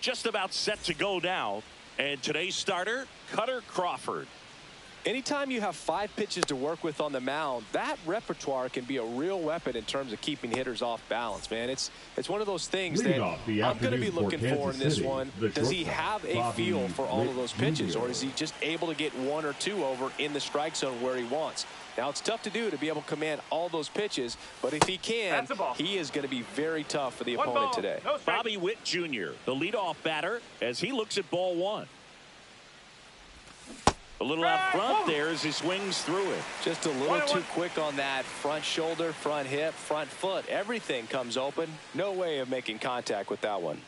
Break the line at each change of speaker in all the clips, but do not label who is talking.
Just about set to go now. And today's starter, Cutter Crawford.
Anytime you have 5 pitches to work with on the mound, that repertoire can be a real weapon in terms of keeping hitters off balance, man. It's one of those things that I'm going to be looking for in this one. Does he have a feel for all of those pitches, or is he just able to get 1 or 2 over in the strike zone where he wants? Now, it's tough to do, to be able to command all those pitches, but if he can, he is going to be very tough for the opponent today.
Bobby Witt Jr., the leadoff batter, as he looks at ball 1. A little out front there as he swings through it.
Just a little too quick on that front shoulder, front hip, front foot. Everything comes open. No way of making contact with that one.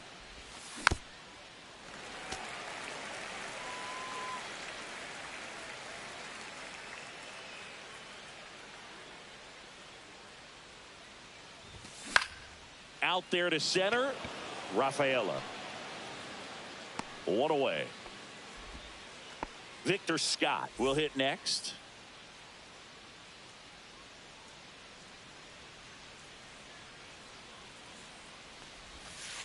Out there to center, Rafaela. 1 away. Victor Scott will hit next.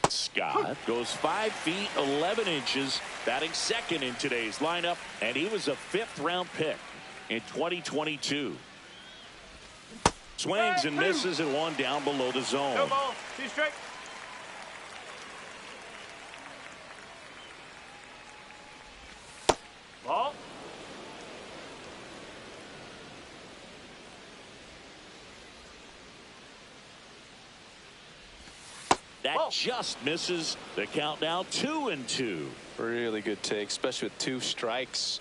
Scott goes 5 feet 11 inches, batting second in today's lineup, and he was a 5th-round pick in 2022. Swings and misses at 1 down below the zone.
No ball. 2 strike. Ball.
That just misses. The count now 2-2.
Really good take, especially with 2 strikes.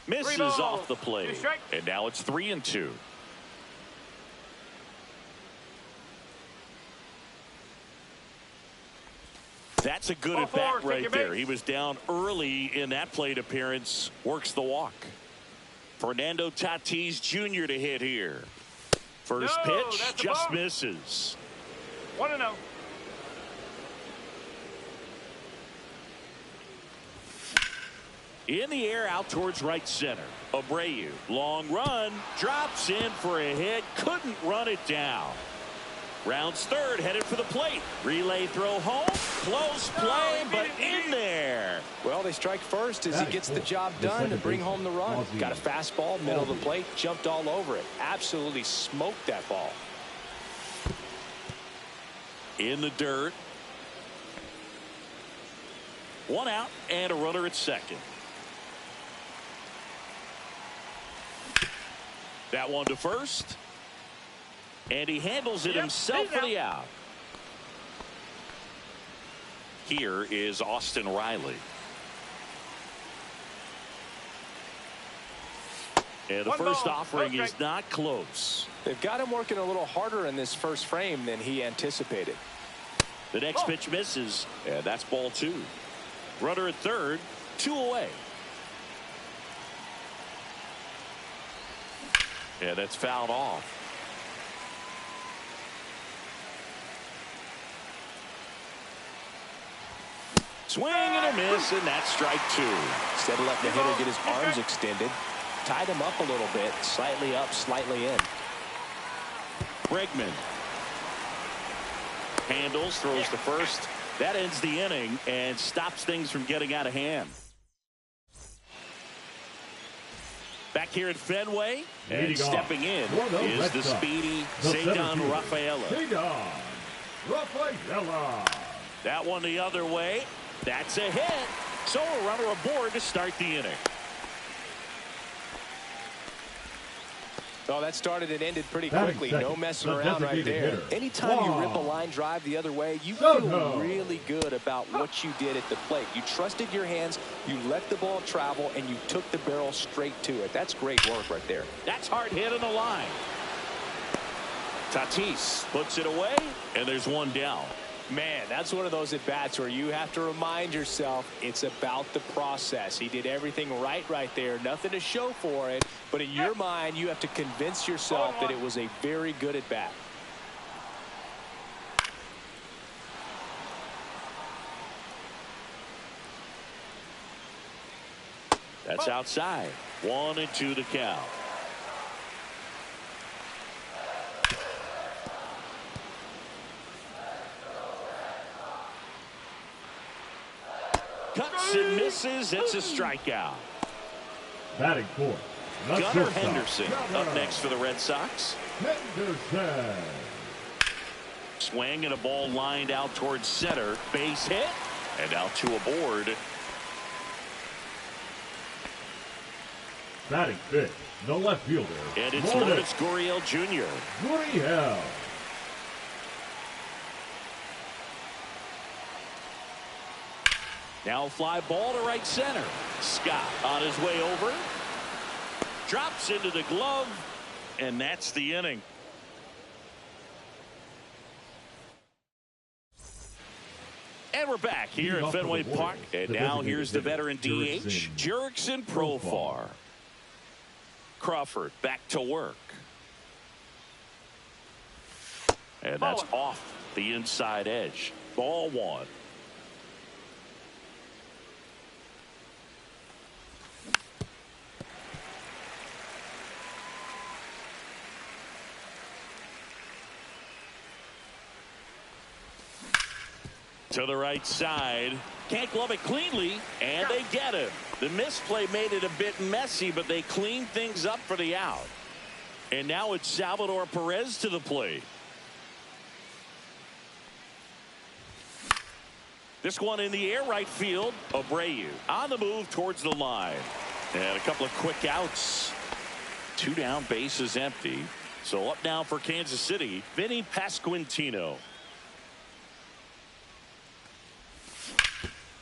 Misses off the plate. And now it's 3-2. That's a good at bat right there. He was down early in that plate appearance. Works the walk. Fernando Tatis Jr. to hit here. First pitch just misses.
1-0.
In the air out towards right center. Abreu, long run, drops in for a hit, couldn't run it down. Rounds third, headed for the plate. Relay throw home, close play, but in there.
Well, they strike first as he gets the job done to bring home the run. Got a fastball, middle of the plate, jumped all over it. Absolutely smoked that ball.
In the dirt. 1 out and a runner at second. That one to first. And he handles it himself for the out. Here is Austin Riley. And the first offering is not close.
They've got him working a little harder in this first frame than he anticipated.
The next pitch misses, and that's ball 2. Runner at third, 2 away. And that's fouled off. Swing and a miss, and that's strike 2.
Instead of letting the hitter get his arms extended, tied him up a little bit, slightly up, slightly in.
Bregman handles, throws the first. That ends the inning and stops things from getting out of hand. Back here at Fenway, and stepping in is the speedy Ceddanne Rafaela. That one the other way. That's a hit. So a runner aboard to start the inning.
Oh, that started and ended pretty quickly. No messing around right there. Anytime you rip a line drive the other way, you feel really good about what you did at the plate. You trusted your hands, you let the ball travel, and you took the barrel straight to it. That's great work right there.
That's hard hit on the line. Tatis puts it away, and there's one down.
Man, that's one of those at-bats where you have to remind yourself it's about the process. He did everything right there. Nothing to show for it. But in your mind, you have to convince yourself that it was a very good at-bat.
That's outside. 1-2 the count. Cuts and misses. It's a strikeout.
Batting fourth,
Gunnar Henderson up next for the Red Sox.
Henderson.
Swing and a ball lined out towards center. Base hit. And now 2 aboard.
Batting fifth, the left fielder.
And it's Lourdes Gurriel Jr.
Gurriel.
Now fly ball to right center. Scott on his way over. Drops into the glove. And that's the inning. And we're back here at Fenway Park. And now here's the veteran DH, Jurickson Profar. Crawford back to work. And that's off the inside edge. Ball 1. To the right side. Can't glove it cleanly, and they get him. The misplay made it a bit messy, but they cleaned things up for the out. And now it's Salvador Perez to the plate. This one in the air right field. Abreu on the move towards the line. And a couple of quick outs. 2 down, bases empty. So up now for Kansas City, Vinny Pasquantino.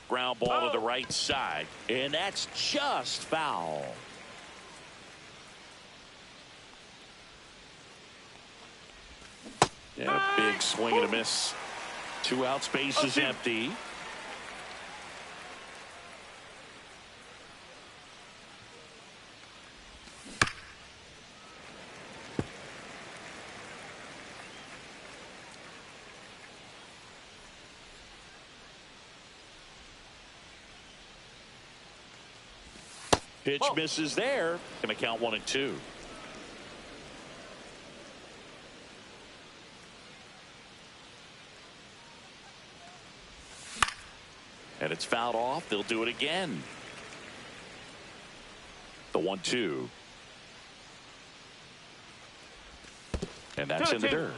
Ground ball to the right side, and that's just foul. And a big swing and a miss. 2 outs, bases empty. Pitch misses there. Going to count 1-2. And it's fouled off. They'll do it again. The 1-2. And that's in the dirt.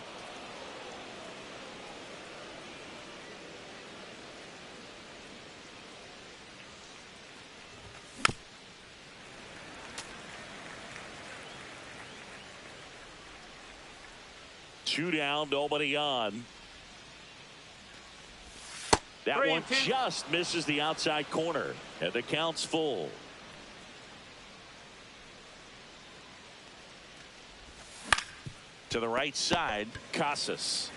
Two down, nobody on. That one just misses the outside corner, and the count's full. To the right side, Casas.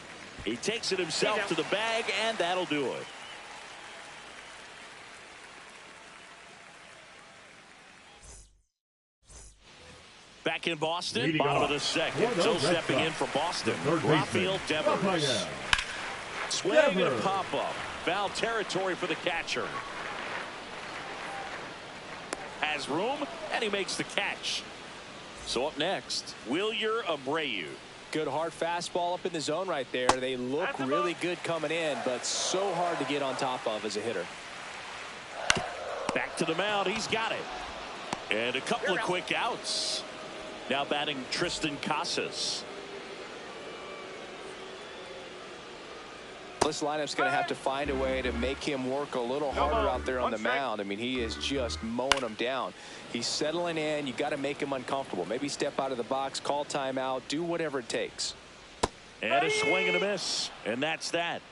He takes it himself to the bag, and that'll do it. Back in Boston, bottom of the second. So stepping in for Boston, Rafael Devers. Swing and pop up. Foul territory for the catcher. Has room, and he makes the catch. So up next, Wilyer Abreu.
Good hard fastball up in the zone right there. They look really good coming in, but so hard to get on top of as a hitter.
Back to the mound. He's got it. And a couple of quick outs. Now batting Tristan Casas.
This lineup's going to have to find a way to make him work a little harder out there on the mound. I mean, he is just mowing them down. He's settling in. You got to make him uncomfortable. Maybe step out of the box, call timeout, do whatever it takes.
And a swing and a miss. And that's that.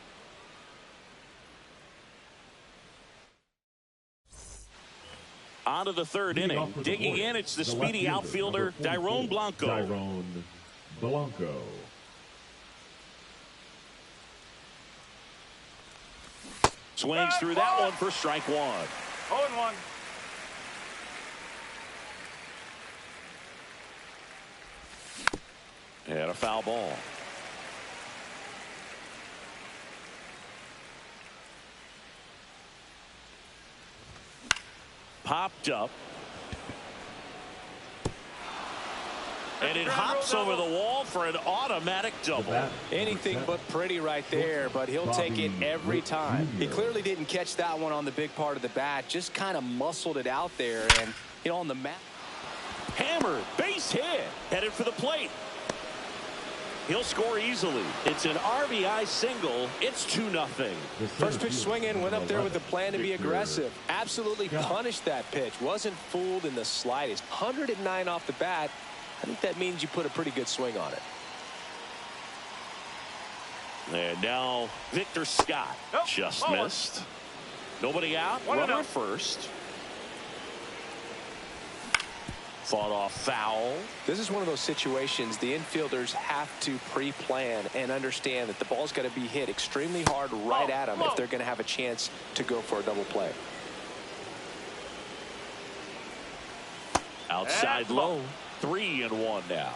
On to the third inning. Digging in, it's the speedy outfielder, Dairon Blanco.
Dairon Blanco.
Swings through that one for strike one.
0-1.
And a foul ball. Popped up. And it hops over the wall for an automatic double.
Anything but pretty right there, but he'll take it every time. He clearly didn't catch that one on the big part of the bat, just kind of muscled it out there, and you know, on the mat.
Hammered, base hit, headed for the plate. He'll score easily. It's an RBI single. It's 2-0.
First pitch swinging, went up there with the plan to be aggressive. Absolutely punished that pitch. Wasn't fooled in the slightest. 109 off the bat. I think that means you put a pretty good swing on it.
And now Victor Scott just missed. Nobody out. Runner at first. Fought off foul.
This is one of those situations the infielders have to pre-plan and understand that the ball's got to be hit extremely hard right at them if they're going to have a chance to go for a double play.
Outside low. 3-1 now.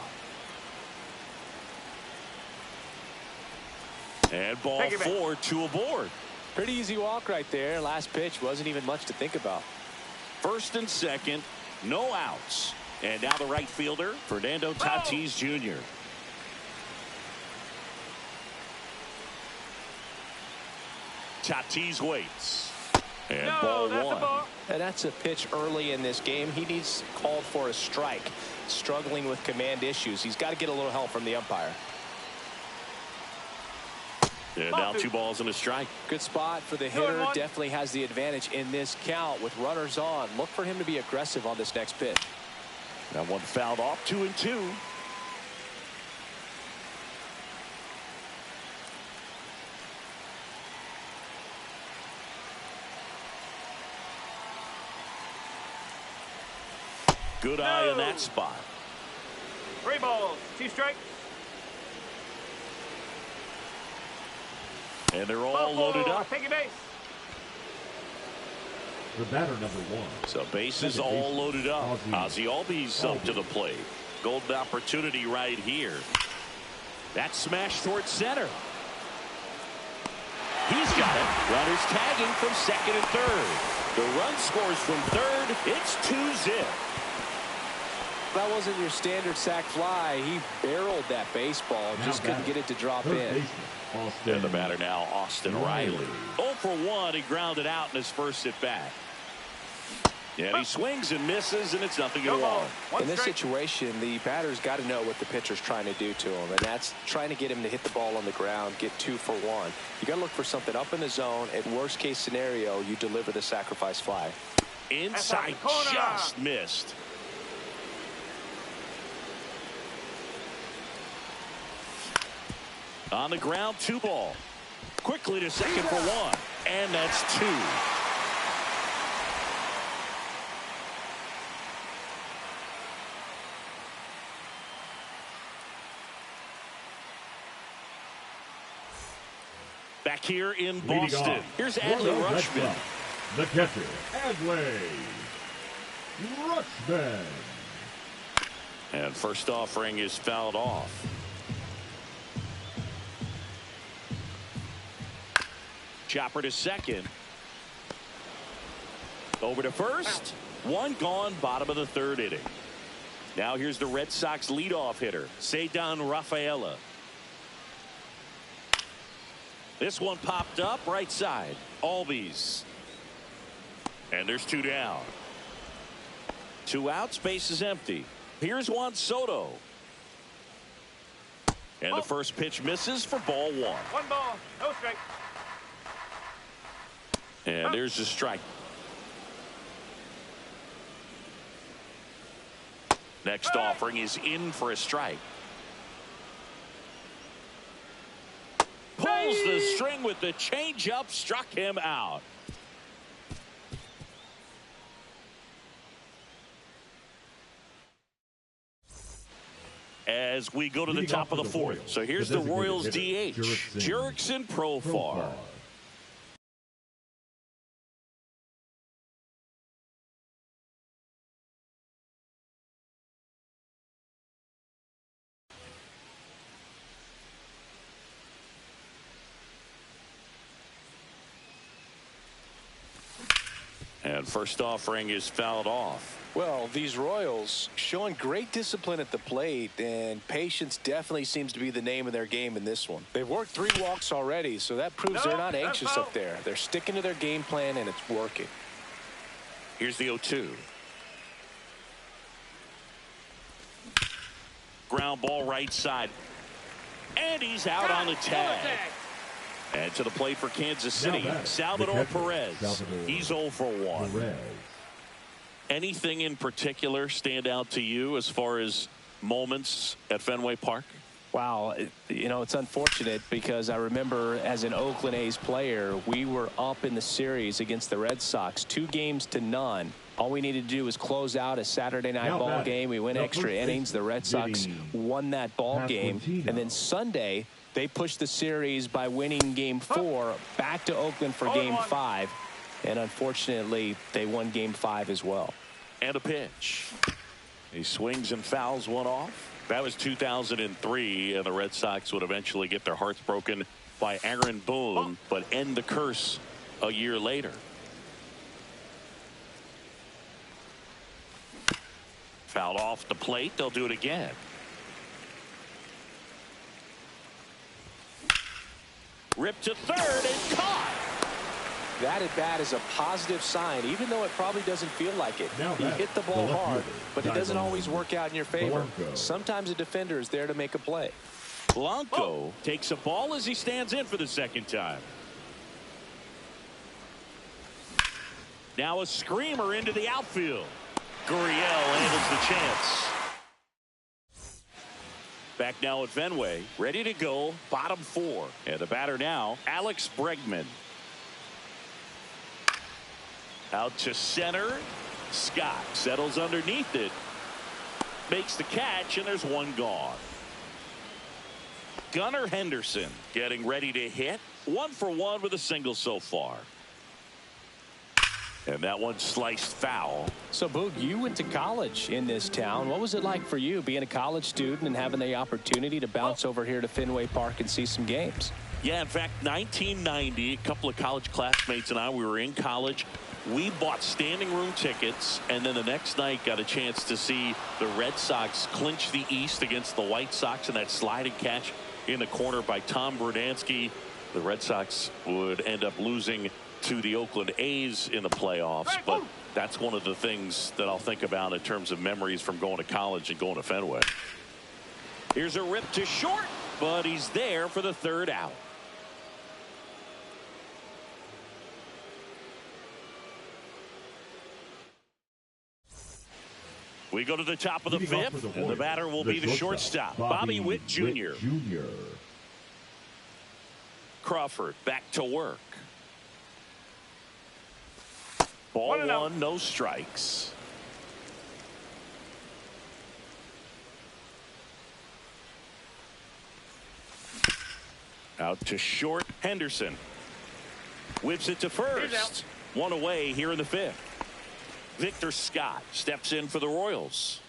And ball 4, 2 aboard.
Pretty easy walk right there. Last pitch wasn't even much to think about.
First and second, no outs. And now the right fielder, Fernando Tatis Jr. Tatis waits. And ball 1.
And that's a pitch early in this game. He needs called for a strike. Struggling with command issues. He's got to get a little help from the umpire.
And now 2 balls and a strike.
Good spot for the hitter. Definitely has the advantage in this count with runners on. Look for him to be aggressive on this next pitch.
That one fouled off. 2-2. Good eye in that spot.
3 balls, 2 strikes.
And they're all loaded up.
Take a base.
The batter number 1.
So bases all loaded up. Ozzie Albies up to the plate. Golden opportunity right here. That smash towards center. He's got it. Runners tagging from second and third. The run scores from third. It's 2-zip.
That wasn't your standard sac fly. He barreled that baseball. Just couldn't get it to drop in.
And the batter now, Austin Riley. 0 for 1. He grounded out in his first at bat. And he swings and misses, and it's 0-1.
In this situation, the batter's got to know what the pitcher's trying to do to him, and that's trying to get him to hit the ball on the ground, get 2 for 1. You got to look for something up in the zone. At worst case scenario, you deliver the sacrifice fly.
Inside, just missed. On the ground, 2 ball. Quickly to second for 1. And that's 2. Back here in Boston. Here's Adley Rutschman.
The catcher, Adley Rutschman.
And first offering is fouled off. chopper to second. Over to first. One gone, bottom of the third inning. Now here's the Red Sox leadoff hitter, Ceddanne Rafaela. This one popped up right side. Albies. And there's two down. Two outs, base is empty. Here's Juan Soto. And the first pitch misses for ball one.
One ball, no strike.
And there's the strike. Next offering is in for a strike. Pulls the string with the changeup, struck him out. As we go to the top of the fourth. So here's the Royals DH, Jurickson Profar. And first offering is fouled off.
Well, these Royals showing great discipline at the plate, and patience definitely seems to be the name of their game in this one. They've worked 3 walks already, so that proves they're not anxious up there. They're sticking to their game plan, and it's working.
Here's the 0-2. Ground ball right side. And he's out on the tag. And to the plate for Kansas City, Salvador Perez. He's 0 for 1. Anything in particular stand out to you as far as moments at Fenway Park?
Wow, you know, it's unfortunate because I remember as an Oakland A's player, we were up in the series against the Red Sox, 2-0. All we needed to do was close out a Saturday night ball game. We went extra innings. The Red Sox won that ball game. And then Sunday, they pushed the series by winning Game 4 back to Oakland for Game 5. And unfortunately, they won Game 5 as well.
And a pitch. He swings and fouls one off. That was 2003, and the Red Sox would eventually get their hearts broken by Aaron Boone, but end the curse a year later. Fouled off the plate. They'll do it again. Ripped to third and caught.
That at bat is a positive sign, even though it probably doesn't feel like it. You hit the ball hard, but it doesn't always work out in your favor. Sometimes a defender is there to make a play.
Blanco takes a ball as he stands in for the second time. Now a screamer into the outfield. Gurriel handles the chance. Back now at Fenway, ready to go, bottom 4. And the batter now, Alex Bregman. Out to center. Scott settles underneath it. Makes the catch, and there's one gone. Gunnar Henderson getting ready to hit. 1 for 1 with a single so far. And that one sliced foul.
So, Boog, you went to college in this town. What was it like for you being a college student and having the opportunity to bounce over here to Fenway Park and see some games?
Yeah, in fact, 1990, a couple of college classmates and I, we were in college. We bought standing room tickets, and then the next night got a chance to see the Red Sox clinch the East against the White Sox, and that sliding catch in the corner by Tom Brudansky. The Red Sox would end up losing to the Oakland A's in the playoffs, but that's one of the things that I'll think about in terms of memories from going to college and going to Fenway. Here's a rip to short, but he's there for the third out. We go to the top of the 5th, and the batter will be the shortstop, Bobby Witt Jr. Crawford back to work. Ball 1, no strikes. Out to short, Henderson. Whips it to first. 1 away here in the 5th. Victor Scott steps in for the Royals.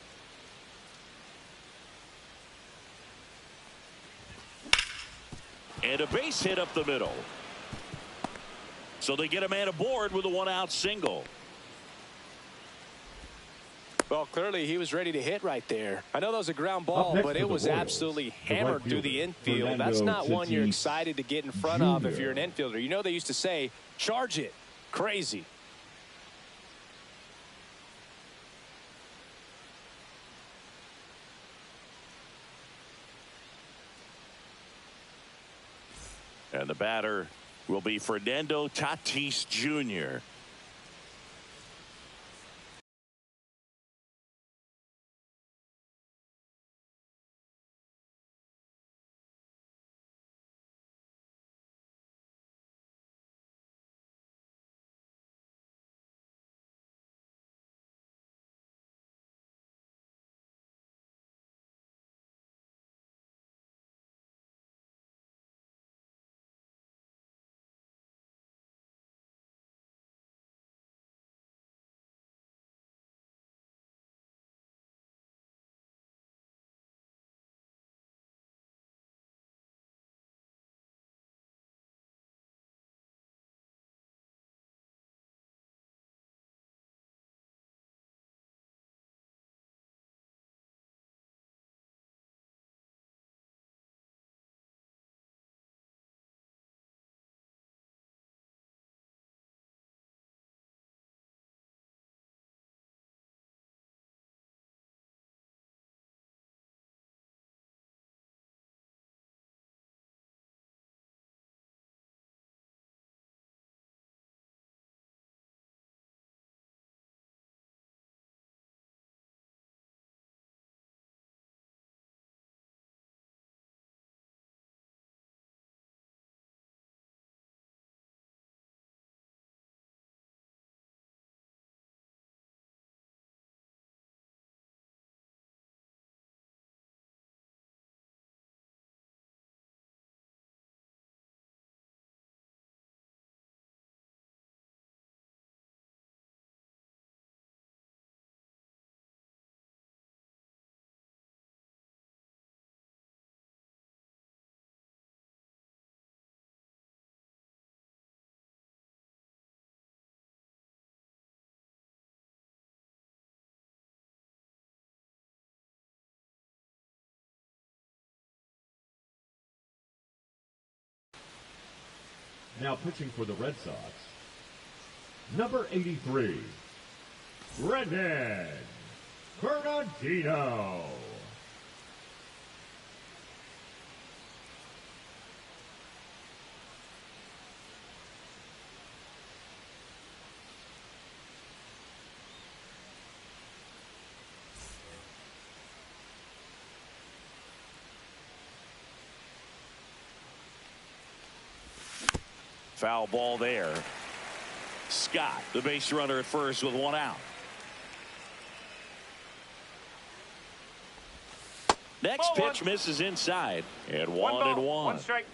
And a base hit up the middle. So they get a man aboard with a 1-out single.
Well, clearly he was ready to hit right there. I know that was a ground ball, but it was absolutely hammered through the infield. That's not one you're excited to get in front of if you're an infielder. You know they used to say, charge it. Crazy.
And the batter will be Fernando Tatis Jr.
Now pitching for the Red Sox, number 83, Brendan Bernardino.
Foul ball there. Scott, the base runner at first with 1 out. Next pitch misses inside. And 1-1.
1 strike.